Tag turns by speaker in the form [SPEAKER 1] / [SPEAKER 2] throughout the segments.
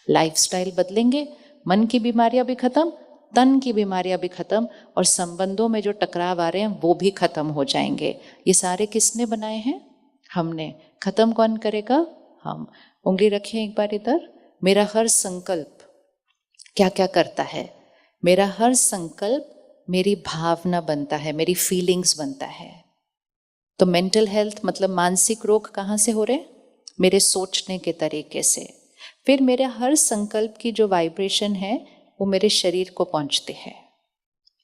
[SPEAKER 1] Lifestyle बदलेंगे, मन की बीमारियां भी खत्म, तन की बीमारियां भी खत्म, और संबंधों में जो टकराव आ रहे हैं वो भी खत्म हो जाएंगे। ये सारे किसने बनाए हैं? हमने। खत्म कौन करेगा? हम। उंगली रखिए एक बार इधर। मेरा हर संकल्प क्या क्या करता है? मेरा हर संकल्प मेरी भावना बनता है, मेरी फीलिंग्स बनता है। तो मेंटल हेल्थ मतलब मानसिक रोग कहाँ से हो रहे? मेरे सोचने के तरीके से। फिर मेरे हर संकल्प की जो वाइब्रेशन है वो मेरे शरीर को पहुंचते हैं।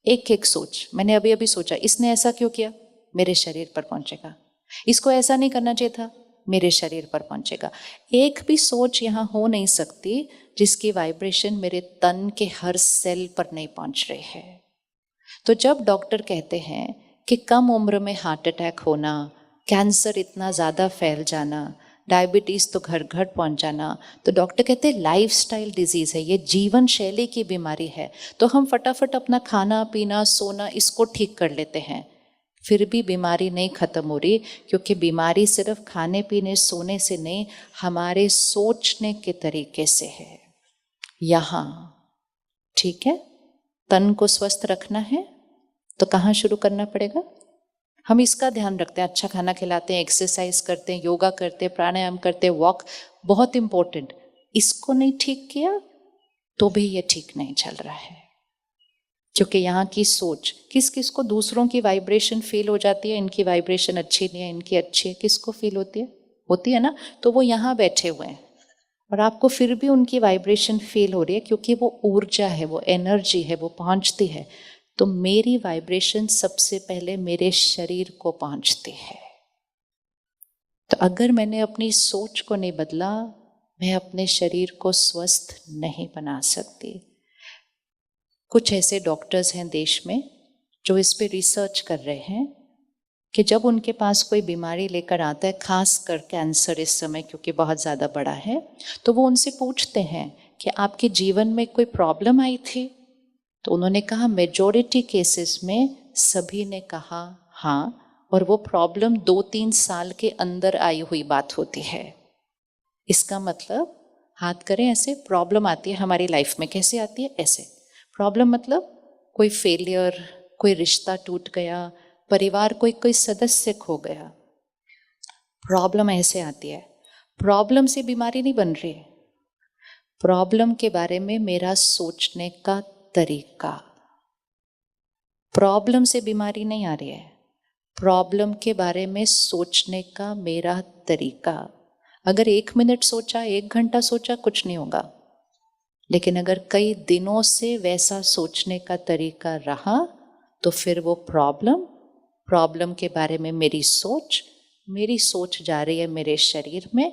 [SPEAKER 1] एक एक सोच, मैंने अभी अभी सोचा इसने ऐसा क्यों किया, मेरे शरीर पर पहुंचेगा। इसको ऐसा नहीं करना चाहिए था, मेरे शरीर पर पहुंचेगा। एक भी सोच यहाँ हो नहीं सकती जिसकी वाइब्रेशन मेरे तन के हर सेल पर नहीं पहुंच रही है। तो जब डॉक्टर कहते हैं कि कम उम्र में हार्ट अटैक होना, कैंसर इतना ज़्यादा फैल जाना, डायबिटीज़ तो घर घर पहुंच जाना, तो डॉक्टर कहते हैं लाइफस्टाइल डिजीज़ है, ये जीवन शैली की बीमारी है। तो हम फटाफट अपना खाना पीना सोना इसको ठीक कर लेते हैं, फिर भी बीमारी नहीं खत्म हो रही, क्योंकि बीमारी सिर्फ खाने पीने सोने से नहीं, हमारे सोचने के तरीके से है। यहाँ ठीक है, तन को स्वस्थ रखना है तो कहाँ शुरू करना पड़ेगा? हम इसका ध्यान रखते हैं, अच्छा खाना खिलाते हैं, एक्सरसाइज करते हैं, योगा करते हैं, प्राणायाम करते हैं, वॉक, बहुत इंपॉर्टेंट। इसको नहीं ठीक किया तो भी ये ठीक नहीं चल रहा है, क्योंकि यहाँ की सोच, किस किस को दूसरों की वाइब्रेशन फील हो जाती है, इनकी वाइब्रेशन अच्छी नहीं है, इनकी अच्छी है, किसको फील होती है? होती है ना। तो वो यहाँ बैठे हुए हैं और आपको फिर भी उनकी वाइब्रेशन फील हो रही है, क्योंकि वो ऊर्जा है, वो एनर्जी है, वो पहुँचती है। तो मेरी वाइब्रेशन सबसे पहले मेरे शरीर को पहुँचती है। तो अगर मैंने अपनी सोच को नहीं बदला, मैं अपने शरीर को स्वस्थ नहीं बना सकती। कुछ ऐसे डॉक्टर्स हैं देश में जो इस पे रिसर्च कर रहे हैं कि जब उनके पास कोई बीमारी लेकर आता है, खास कर कैंसर इस समय क्योंकि बहुत ज़्यादा बड़ा है, तो वो उनसे पूछते हैं कि आपके जीवन में कोई प्रॉब्लम आई थी? तो उन्होंने कहा मेजॉरिटी केसेस में सभी ने कहा हाँ, और वो प्रॉब्लम 2-3 साल के अंदर आई हुई बात होती है। इसका मतलब, हाथ करें ऐसे, प्रॉब्लम आती है हमारी लाइफ में, कैसे आती है? ऐसे। प्रॉब्लम मतलब कोई फेलियर, कोई रिश्ता टूट गया, परिवार कोई सदस्य खो गया, प्रॉब्लम ऐसे आती है। प्रॉब्लम से बीमारी नहीं बन रही, प्रॉब्लम के बारे में मेरा सोचने का तरीका। प्रॉब्लम से बीमारी नहीं आ रही है, प्रॉब्लम के बारे में सोचने का मेरा तरीका। अगर 1 मिनट सोचा, 1 घंटा सोचा, कुछ नहीं होगा, लेकिन अगर कई दिनों से वैसा सोचने का तरीका रहा तो फिर वो प्रॉब्लम के बारे में मेरी सोच जा रही है मेरे शरीर में।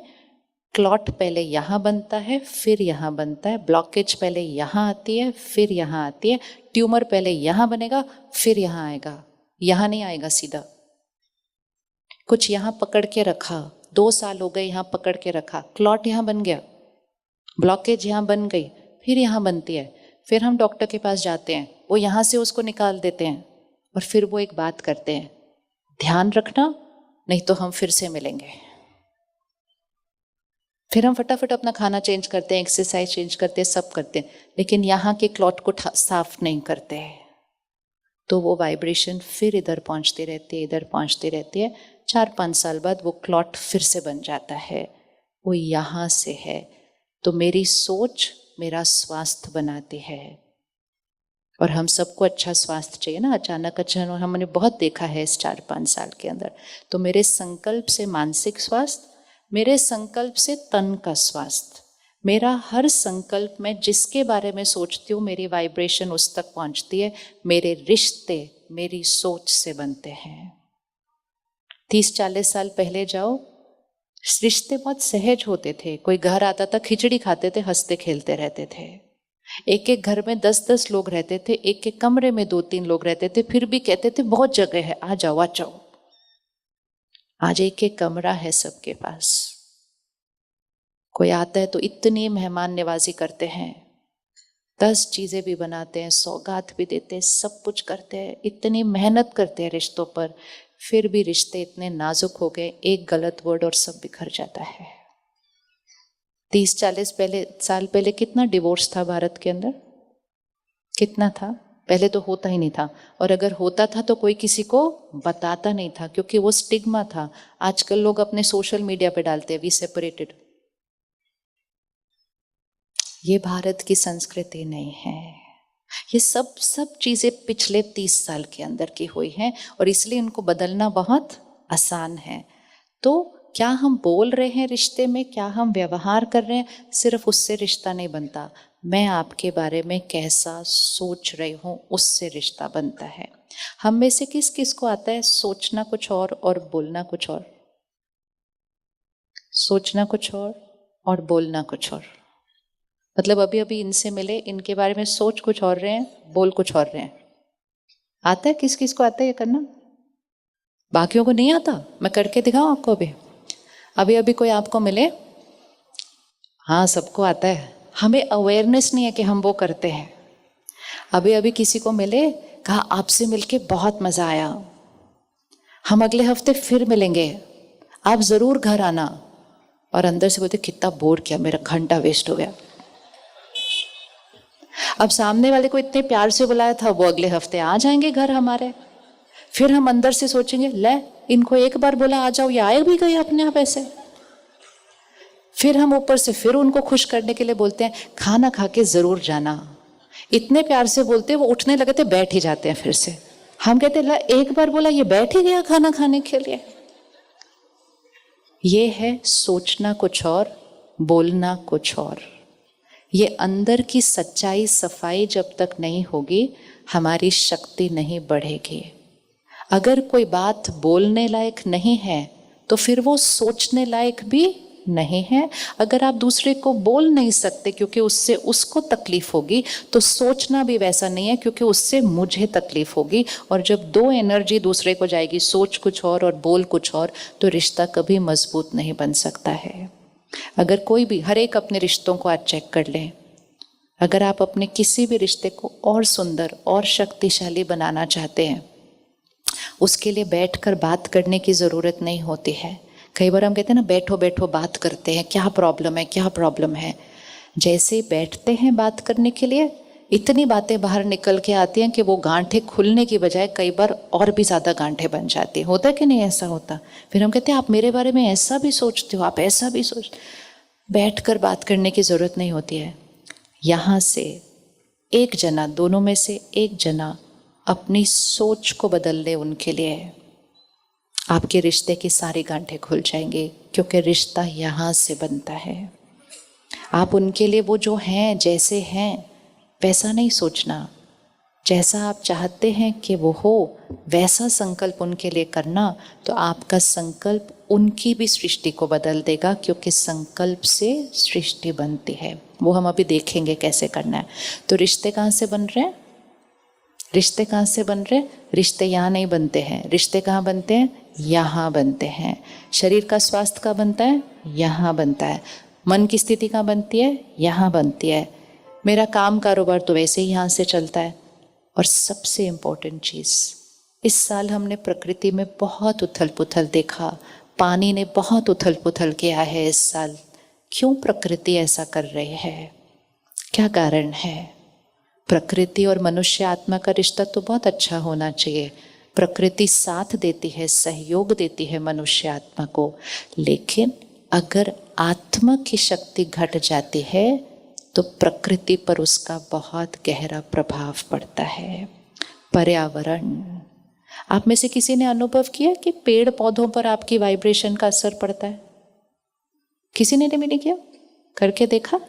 [SPEAKER 1] क्लॉट पहले यहाँ बनता है, फिर यहाँ बनता है, ब्लॉकेज पहले यहाँ आती है, फिर यहाँ आती है, ट्यूमर पहले यहाँ बनेगा, फिर यहाँ आएगा, यहाँ नहीं आएगा सीधा। कुछ यहाँ पकड़ के रखा, 2 साल हो गए यहाँ पकड़ के रखा, क्लॉट यहाँ बन गया, ब्लॉकेज यहाँ बन गई, फिर यहाँ बनती है, फिर हम डॉक्टर के पास जाते हैं, वो यहाँ से उसको निकाल देते हैं, और फिर वो एक बात करते हैं, ध्यान रखना नहीं तो हम फिर से मिलेंगे। फिर हम फटाफट अपना खाना चेंज करते हैं, एक्सरसाइज चेंज करते हैं, सब करते हैं, लेकिन यहाँ के क्लॉट को साफ नहीं करते हैं। तो वो वाइब्रेशन फिर इधर पहुँचती रहती है, इधर पहुँचती रहती है, 4-5 साल बाद वो क्लॉट फिर से बन जाता है, वो यहाँ से है। तो मेरी सोच मेरा स्वास्थ्य बनाती है, और हम सबको अच्छा स्वास्थ्य चाहिए ना, अचानक हमने बहुत देखा है इस 4-5 साल के अंदर। तो मेरे संकल्प से मानसिक स्वास्थ्य, मेरे संकल्प से तन का स्वास्थ्य, मेरा हर संकल्प में जिसके बारे में सोचती हूँ मेरी वाइब्रेशन उस तक पहुँचती है। मेरे रिश्ते मेरी सोच से बनते हैं। 30-40 साल पहले जाओ, रिश्ते बहुत सहज होते थे, कोई घर आता था खिचड़ी खाते थे, हंसते खेलते रहते थे। एक एक घर में 10-10 लोग रहते थे, एक एक कमरे में 2-3 लोग रहते थे, फिर भी कहते थे बहुत जगह है, आ जाओ आ जाओ। आज एक एक कमरा है सबके पास, कोई आता है तो इतनी मेहमान नवाजी करते हैं, 10 चीजें भी बनाते हैं, सौगात भी देते हैं, सब कुछ करते हैं, इतनी मेहनत करते हैं रिश्तों पर, फिर भी रिश्ते इतने नाजुक हो गए, एक गलत वर्ड और सब बिखर जाता है। 30-40 साल पहले कितना डिवोर्स था भारत के अंदर? कितना था? पहले तो होता ही नहीं था, और अगर होता था तो कोई किसी को बताता नहीं था क्योंकि वो स्टिग्मा था। आजकल लोग अपने सोशल मीडिया पे डालते हैं वी सेपरेटेड। ये भारत की संस्कृति नहीं है। ये सब चीजें पिछले 30 साल के अंदर की हुई हैं और इसलिए इनको बदलना बहुत आसान है। तो क्या हम बोल रहे हैं रिश्ते में, क्या हम व्यवहार कर रहे हैं, सिर्फ उससे रिश्ता नहीं बनता। मैं आपके बारे में कैसा सोच रही हूं उससे रिश्ता बनता है। हम में से किस किस को आता है सोचना कुछ और बोलना कुछ और? सोचना कुछ और बोलना कुछ और। मतलब अभी अभी इनसे मिले, इनके बारे में सोच कुछ और रहे हैं, बोल कुछ और रहे हैं। आता है? किस किस को आता है ये करना? बाकियों को नहीं आता? मैं करके दिखाऊं आपको? अभी अभी कोई आपको मिले, हाँ सबको आता है, हमें अवेयरनेस नहीं है कि हम वो करते हैं। अभी अभी किसी को मिले, कहा आपसे मिलके बहुत मजा आया, हम अगले हफ्ते फिर मिलेंगे, आप जरूर घर आना, और अंदर से बोलते कितना बोर किया, मेरा घंटा वेस्ट हो गया। अब सामने वाले को इतने प्यार से बुलाया था, वो अगले हफ्ते आ जाएंगे घर हमारे, फिर हम अंदर से सोचेंगे ले इनको एक बार बोला आ जाओ, ये आए भी गए अपने आप ऐसे। फिर हम ऊपर से फिर उनको खुश करने के लिए बोलते हैं खाना खा के जरूर जाना, इतने प्यार से बोलते वो उठने लगे थे, बैठ ही जाते हैं फिर से। हम कहते ला एक बार बोला ये बैठ ही गया खाना खाने के लिए। ये है सोचना कुछ और बोलना कुछ और। ये अंदर की सच्चाई सफाई जब तक नहीं होगी हमारी शक्ति नहीं बढ़ेगी। अगर कोई बात बोलने लायक नहीं है तो फिर वो सोचने लायक भी नहीं है। अगर आप दूसरे को बोल नहीं सकते क्योंकि उससे उसको तकलीफ होगी, तो सोचना भी वैसा नहीं है क्योंकि उससे मुझे तकलीफ होगी। और जब दो एनर्जी दूसरे को जाएगी, सोच कुछ और बोल कुछ और, तो रिश्ता कभी मजबूत नहीं बन सकता है। अगर कोई भी, हर एक अपने रिश्तों को आज चेक कर ले। अगर आप अपने किसी भी रिश्ते को और सुंदर और शक्तिशाली बनाना चाहते हैं, उसके लिए बैठकर बात करने की ज़रूरत नहीं होती है। कई बार हम कहते हैं ना बैठो बैठो बात करते हैं, क्या प्रॉब्लम है क्या प्रॉब्लम है। जैसे ही बैठते हैं बात करने के लिए, इतनी बातें बाहर निकल के आती हैं कि वो गांठें खुलने की बजाय कई बार और भी ज़्यादा गांठें बन जाती है। होता कि नहीं ऐसा होता? फिर हम कहते हैं आप मेरे बारे में ऐसा भी सोचते हो, आप ऐसा भी सोच। बैठकर बात करने की ज़रूरत नहीं होती है। यहाँ से एक जना, दोनों में से एक जना अपनी सोच को बदल ले, उनके लिए आपके रिश्ते की सारी गांठें खुल जाएंगी, क्योंकि रिश्ता यहाँ से बनता है। आप उनके लिए वो जो हैं, जैसे हैं वैसा नहीं सोचना, जैसा आप चाहते हैं कि वो हो वैसा संकल्प उनके लिए करना, तो आपका संकल्प उनकी भी सृष्टि को बदल देगा, क्योंकि संकल्प से सृष्टि बनती है। वो हम अभी देखेंगे कैसे करना है। तो रिश्ते कहाँ से बन रहे हैं? रिश्ते कहाँ से बन रहे हैं? रिश्ते यहाँ नहीं बनते हैं। रिश्ते कहाँ बनते हैं? यहाँ बनते हैं। शरीर का स्वास्थ्य कहाँ बनता है? यहाँ बनता है। मन की स्थिति कहाँ बनती है? यहाँ बनती है। मेरा काम कारोबार तो वैसे ही यहाँ से चलता है। और सबसे इम्पोर्टेंट चीज़, इस साल हमने प्रकृति में बहुत उथल पुथल देखा, पानी ने बहुत उथल पुथल किया है इस साल। क्यों प्रकृति ऐसा कर रही है? क्या कारण है? प्रकृति और मनुष्य आत्मा का रिश्ता तो बहुत अच्छा होना चाहिए। प्रकृति साथ देती है, सहयोग देती है मनुष्य आत्मा को, लेकिन अगर आत्मा की शक्ति घट जाती है तो प्रकृति पर उसका बहुत गहरा प्रभाव पड़ता है। पर्यावरण, आप में से किसी ने अनुभव किया कि पेड़ पौधों पर आपकी वाइब्रेशन का असर पड़ता है? किसी ने नहीं किया? करके देखा?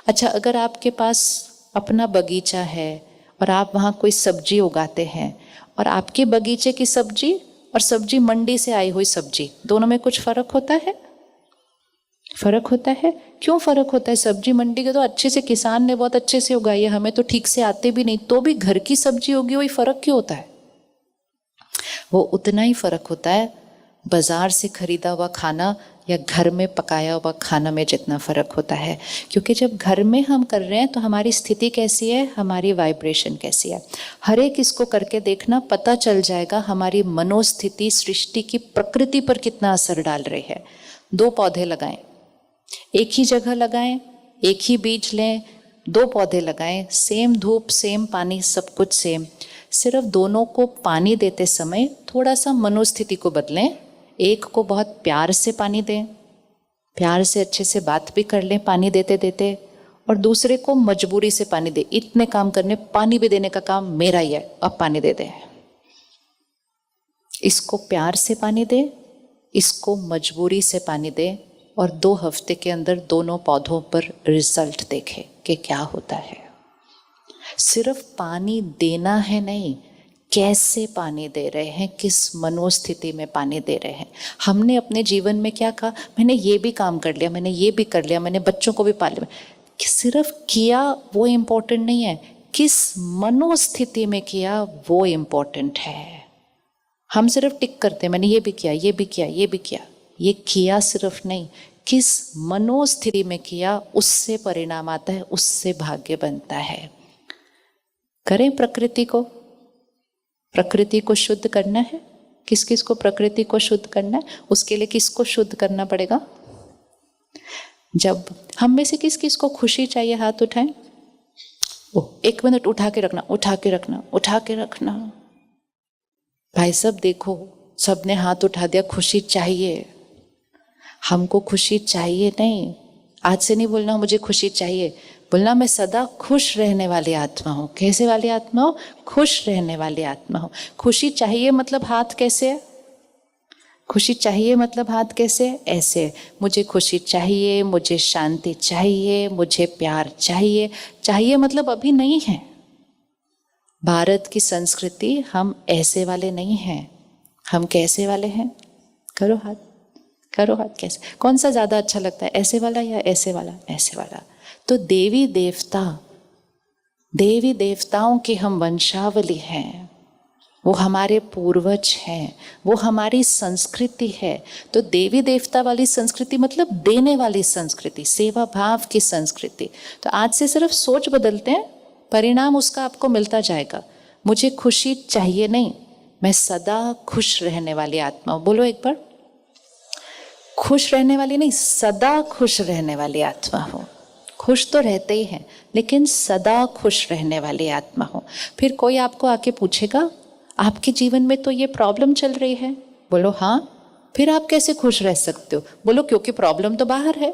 [SPEAKER 1] अच्छा, अगर आपके पास अपना बगीचा है और आप वहाँ कोई सब्जी उगाते हैं, और आपके बगीचे की सब्जी और सब्जी मंडी से आई हुई सब्जी, दोनों में कुछ फर्क होता है? फर्क होता है। क्यों फर्क होता है? सब्जी मंडी के तो अच्छे से किसान ने बहुत अच्छे से उगाई है, हमें तो ठीक से आते भी नहीं, तो भी घर की सब्जी होगी, वही फर्क क्यों होता है? वो उतना ही फर्क होता है बाजार से खरीदा हुआ खाना या घर में पकाया हुआ खाना में जितना फर्क होता है। क्योंकि जब घर में हम कर रहे हैं तो हमारी स्थिति कैसी है, हमारी वाइब्रेशन कैसी है। हर एक इसको करके देखना, पता चल जाएगा हमारी मनोस्थिति सृष्टि की प्रकृति पर कितना असर डाल रही है। 2 पौधे लगाएं, एक ही जगह लगाएं, एक ही बीज लें, 2 पौधे लगाएं, सेम धूप, सेम पानी, सब कुछ सेम। सिर्फ दोनों को पानी देते समय थोड़ा सा मनोस्थिति को बदलें। एक को बहुत प्यार से पानी दें, प्यार से अच्छे से बात भी कर लें पानी देते देते, और दूसरे को मजबूरी से पानी दे। इतने काम करने, पानी भी देने का काम मेरा ही है, अब पानी दे दे। इसको प्यार से पानी दे, इसको मजबूरी से पानी दे, और 2 हफ्ते के अंदर दोनों पौधों पर रिजल्ट देखे कि क्या होता है। सिर्फ पानी देना है नहीं, कैसे पानी दे रहे हैं, किस मनोस्थिति में पानी दे रहे हैं। हमने अपने जीवन में क्या कहा, मैंने ये भी काम कर लिया, मैंने ये भी कर लिया, मैंने बच्चों को भी पाल लिया। सिर्फ किया वो इम्पोर्टेंट नहीं है, किस मनोस्थिति में किया वो इम्पोर्टेंट है। हम सिर्फ टिक करते हैं, मैंने ये भी किया, ये भी किया, ये भी किया। ये किया सिर्फ नहीं, किस मनोस्थिति में किया उससे परिणाम आता है, उससे भाग्य बनता है। करें प्रकृति को, प्रकृति को शुद्ध करना है। किस किस को प्रकृति को शुद्ध करना है? उसके लिए किसको शुद्ध करना पड़ेगा? जब हम में से किस किस को खुशी चाहिए, हाथ उठाएं। ओ 1 मिनट उठा के रखना, उठा के रखना, उठा के रखना। भाई सब देखो, सबने हाथ उठा दिया, खुशी चाहिए। हमको खुशी चाहिए नहीं। आज से नहीं बोलना मुझे खुशी चाहिए, बोलना मैं सदा खुश रहने वाली आत्मा हूँ। कैसे वाली आत्मा हो? खुश रहने वाली आत्मा हो। खुशी चाहिए मतलब हाथ कैसे है? खुशी चाहिए मतलब हाथ कैसे है? ऐसे। मुझे खुशी चाहिए, मुझे शांति चाहिए, मुझे प्यार चाहिए। चाहिए मतलब अभी नहीं है। भारत की संस्कृति हम ऐसे वाले नहीं हैं। हम कैसे वाले हैं? करो हाथ, करो हाथ। कैसे, कौन सा ज़्यादा अच्छा लगता है, ऐसे वाला या ऐसे वाला? ऐसे वाला। तो देवी देवता, देवी देवताओं की हम वंशावली हैं, वो हमारे पूर्वज हैं, वो हमारी संस्कृति है। तो देवी देवता वाली संस्कृति मतलब देने वाली संस्कृति, सेवा भाव की संस्कृति। तो आज से सिर्फ सोच बदलते हैं, परिणाम उसका आपको मिलता जाएगा। मुझे खुशी चाहिए नहीं, मैं सदा खुश रहने वाली आत्मा हूँ। बोलो एक बार, खुश रहने वाली नहीं, सदा खुश रहने वाली आत्मा हूँ। खुश तो रहते ही हैं, लेकिन सदा खुश रहने वाली आत्मा हूँ। फिर कोई आपको आके पूछेगा आपके जीवन में तो ये प्रॉब्लम चल रही है, बोलो हाँ। फिर आप कैसे खुश रह सकते हो? बोलो क्योंकि प्रॉब्लम तो बाहर है,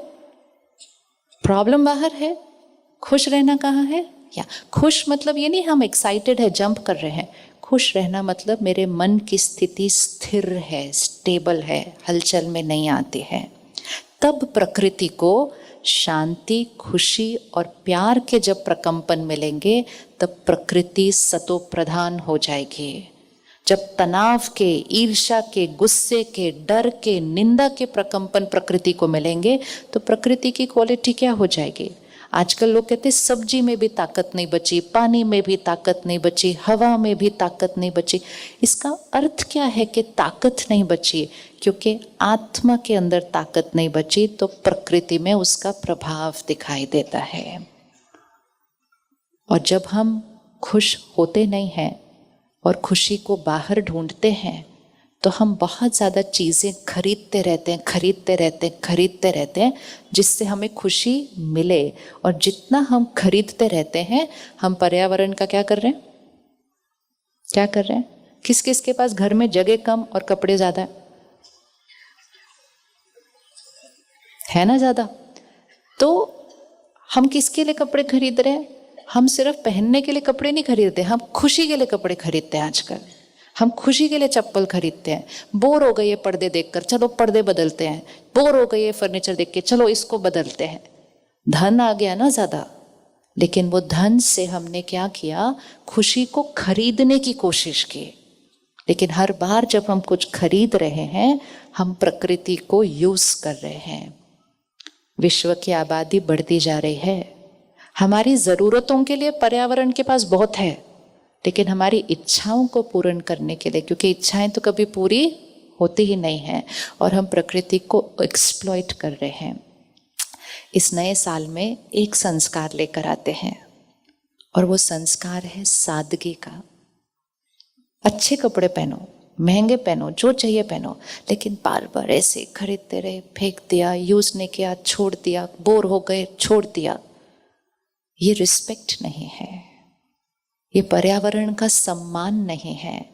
[SPEAKER 1] प्रॉब्लम बाहर है, खुश रहना कहाँ है? या खुश मतलब ये नहीं हम एक्साइटेड है, जंप कर रहे हैं। खुश रहना मतलब मेरे मन की स्थिति स्थिर है, स्टेबल है, हलचल में नहीं आती है। तब प्रकृति को शांति, खुशी और प्यार के जब प्रकंपन मिलेंगे, तब प्रकृति सतो प्रधान हो जाएगी। जब तनाव के, ईर्ष्या के, गुस्से के, डर के, निंदा के प्रकंपन प्रकृति को मिलेंगे, तो प्रकृति की क्वालिटी क्या हो जाएगी? आजकल लोग कहते हैं सब्जी में भी ताकत नहीं बची, पानी में भी ताकत नहीं बची, हवा में भी ताकत नहीं बची। इसका अर्थ क्या है कि ताकत नहीं बची? क्योंकि आत्मा के अंदर ताकत नहीं बची, तो प्रकृति में उसका प्रभाव दिखाई देता है। और जब हम खुश होते नहीं हैं और खुशी को बाहर ढूंढते हैं, तो हम बहुत ज़्यादा चीज़ें खरीदते रहते हैं, खरीदते रहते हैं, खरीदते रहते हैं, जिससे हमें खुशी मिले। और जितना हम खरीदते रहते हैं, हम पर्यावरण का क्या कर रहे हैं? क्या कर रहे हैं? किस किस के पास घर में जगह कम और कपड़े ज़्यादा है ना? ज़्यादा। तो हम किसके लिए कपड़े खरीद रहे हैं? हम सिर्फ पहनने के लिए कपड़े नहीं खरीदते, हम खुशी के लिए कपड़े खरीदते हैं। आजकल हम खुशी के लिए चप्पल खरीदते हैं। बोर हो गए ये पर्दे देखकर, चलो पर्दे बदलते हैं। बोर हो गए ये फर्नीचर देख के, चलो इसको बदलते हैं। धन आ गया ना ज़्यादा, लेकिन वो धन से हमने क्या किया? खुशी को खरीदने की कोशिश की। लेकिन हर बार जब हम कुछ खरीद रहे हैं, हम प्रकृति को यूज कर रहे हैं। विश्व की आबादी बढ़ती जा रही है। हमारी ज़रूरतों के लिए पर्यावरण के पास बहुत है, लेकिन हमारी इच्छाओं को पूर्ण करने के लिए, क्योंकि इच्छाएं तो कभी पूरी होती ही नहीं हैं, और हम प्रकृति को एक्सप्लॉइट कर रहे हैं। इस नए साल में एक संस्कार लेकर आते हैं, और वो संस्कार है सादगी का। अच्छे कपड़े पहनो, महंगे पहनो, जो चाहिए पहनो, लेकिन बार बार ऐसे खरीदते रहे, फेंक दिया, यूज नहीं किया, छोड़ दिया, बोर हो गए, छोड़ दिया। ये रिस्पेक्ट नहीं है, ये पर्यावरण का सम्मान नहीं है।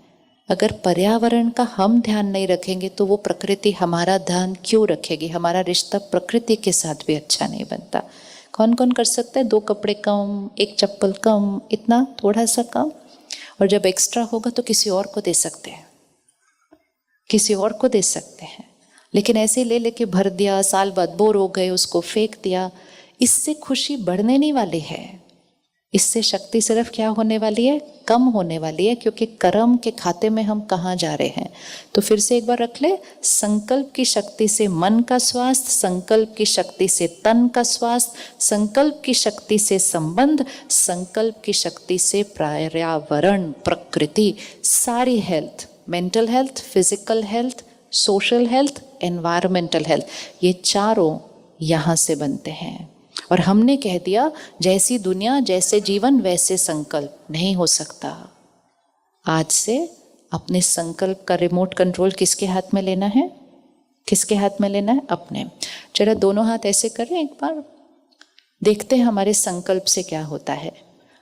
[SPEAKER 1] अगर पर्यावरण का हम ध्यान नहीं रखेंगे तो वो प्रकृति हमारा ध्यान क्यों रखेगी? हमारा रिश्ता प्रकृति के साथ भी अच्छा नहीं बनता। कौन कौन कर सकता है 2 कपड़े कम, 1 चप्पल कम, इतना थोड़ा सा कम, और जब एक्स्ट्रा होगा तो किसी और को दे सकते हैं, किसी और को दे सकते हैं। लेकिन ऐसे ले लेके भर दिया, साल बाद बोर हो गए, उसको फेंक दिया। इससे खुशी बढ़ने नहीं वाली है, इससे शक्ति सिर्फ क्या होने वाली है? कम होने वाली है, क्योंकि कर्म के खाते में हम कहाँ जा रहे हैं। तो फिर से एक बार रख ले, संकल्प की शक्ति से मन का स्वास्थ्य, संकल्प की शक्ति से तन का स्वास्थ्य, संकल्प की शक्ति से संबंध, संकल्प की शक्ति से पर्यावरण, प्रकृति, सारी health, mental health, physical health, social health, environmental health, ये चारों यहाँ से बनते हैं। और हमने कह दिया जैसी दुनिया जैसे जीवन वैसे संकल्प, नहीं हो सकता। आज से अपने संकल्प का रिमोट कंट्रोल किसके हाथ में लेना है? किसके हाथ में लेना है? अपने। जरा दोनों हाथ ऐसे करें एक बार, देखते हैं हमारे संकल्प से क्या होता है।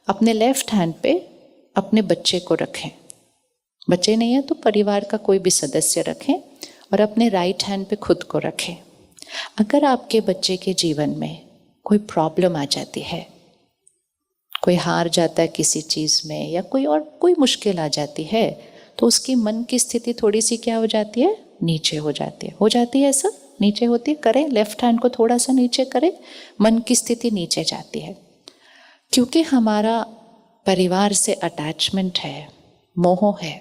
[SPEAKER 1] अपने लेफ्ट हैंड पे अपने बच्चे को रखें, बच्चे नहीं है तो परिवार का कोई भी सदस्य रखें, और अपने राइट हैंड पे खुद को रखें। अगर आपके बच्चे के जीवन में कोई प्रॉब्लम आ जाती है, कोई हार जाता है किसी चीज़ में, या कोई और कोई मुश्किल आ जाती है, तो उसकी मन की स्थिति थोड़ी सी क्या हो जाती है? नीचे हो जाती है। हो जाती है ऐसा? नीचे होती है। करें, लेफ्ट हैंड को थोड़ा सा नीचे करें, मन की स्थिति नीचे जाती है। क्योंकि हमारा परिवार से अटैचमेंट है, मोह है।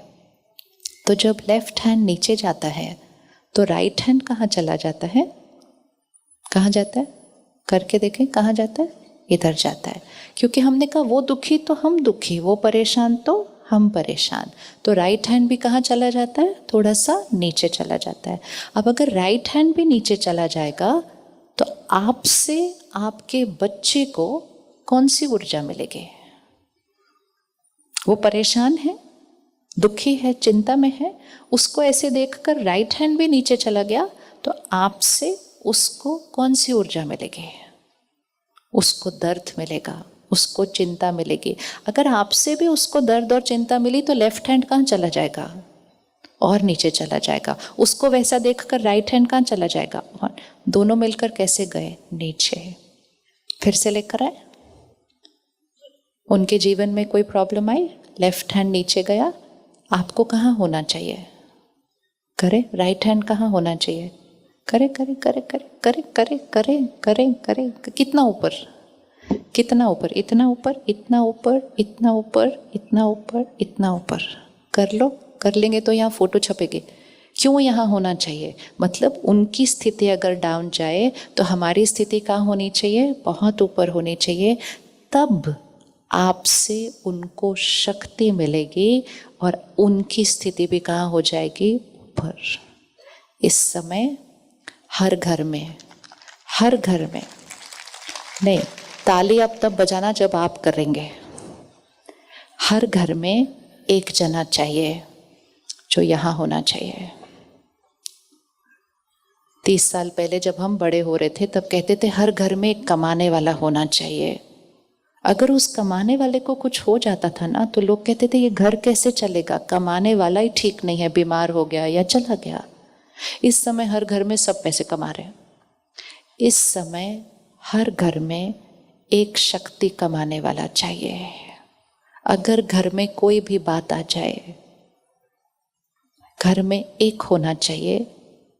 [SPEAKER 1] तो जब लेफ्ट हैंड नीचे जाता है तो राइट हैंड कहाँ चला जाता है? कहाँ जाता है? करके देखें, कहाँ जाता है? इधर जाता है। क्योंकि हमने कहा वो दुखी तो हम दुखी, वो परेशान तो हम परेशान। तो राइट हैंड भी कहाँ चला जाता है? थोड़ा सा नीचे चला जाता है। अब अगर राइट हैंड भी नीचे चला जाएगा तो आपसे आपके बच्चे को कौन सी ऊर्जा मिलेगी? वो परेशान है, दुखी है, चिंता में है। उसको ऐसे देखकर राइट हैंड भी नीचे चला गया तो आपसे उसको कौन सी ऊर्जा मिलेगी? उसको दर्द मिलेगा, उसको चिंता मिलेगी। अगर आपसे भी उसको दर्द और चिंता मिली तो लेफ्ट हैंड कहाँ चला जाएगा? और नीचे चला जाएगा। उसको वैसा देखकर राइट हैंड कहाँ चला जाएगा? और दोनों मिलकर कैसे गए? नीचे। फिर से लेकर आए। उनके जीवन में कोई प्रॉब्लम आई, लेफ्ट हैंड नीचे गया, आपको कहाँ होना चाहिए? करे, राइट हैंड कहाँ होना चाहिए? करे करे करे करे करे करे करे करे करे, कितना ऊपर, कितना ऊपर? इतना ऊपर, इतना ऊपर, इतना ऊपर, इतना ऊपर, इतना ऊपर। कर लो, कर लेंगे तो यहाँ फोटो छपेगी। क्यों यहाँ होना चाहिए? मतलब उनकी स्थिति अगर डाउन जाए तो हमारी स्थिति कहाँ होनी चाहिए? बहुत ऊपर होनी चाहिए। तब आपसे उनको शक्ति मिलेगी और उनकी स्थिति भी कहाँ हो जाएगी? ऊपर। इस समय हर घर में, हर घर में नहीं, ताली आप तब बजाना जब आप करेंगे। हर घर में एक जना चाहिए जो यहाँ होना चाहिए। 30 साल पहले जब हम बड़े हो रहे थे तब कहते थे हर घर में एक कमाने वाला होना चाहिए। अगर उस कमाने वाले को कुछ हो जाता था ना तो लोग कहते थे ये घर कैसे चलेगा, कमाने वाला ही ठीक नहीं है, बीमार हो गया या चला गया। इस समय हर घर में सब पैसे कमा रहे हैं। इस समय हर घर में एक शक्ति कमाने वाला चाहिए। अगर घर में कोई भी बात आ जाए, घर में एक होना चाहिए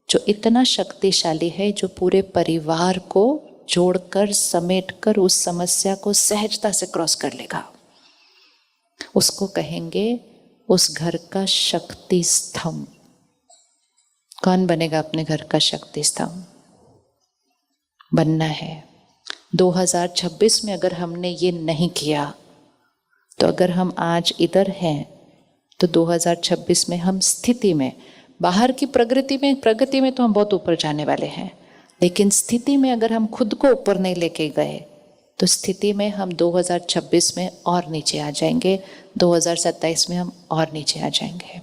[SPEAKER 1] जो इतना शक्तिशाली है, जो पूरे परिवार को जोड़कर समेटकर उस समस्या को सहजता से क्रॉस कर लेगा। उसको कहेंगे उस घर का शक्ति स्तंभ। कौन बनेगा अपने घर का शक्ति स्तंभ? बनना है। 2026 में अगर हमने ये नहीं किया तो अगर हम आज इधर हैं तो 2026 में हम स्थिति में, बाहर की प्रगति में तो हम बहुत ऊपर जाने वाले हैं, लेकिन स्थिति में अगर हम खुद को ऊपर नहीं लेके गए तो स्थिति में हम 2026 में और नीचे आ जाएंगे, 2027 में हम और नीचे आ जाएंगे।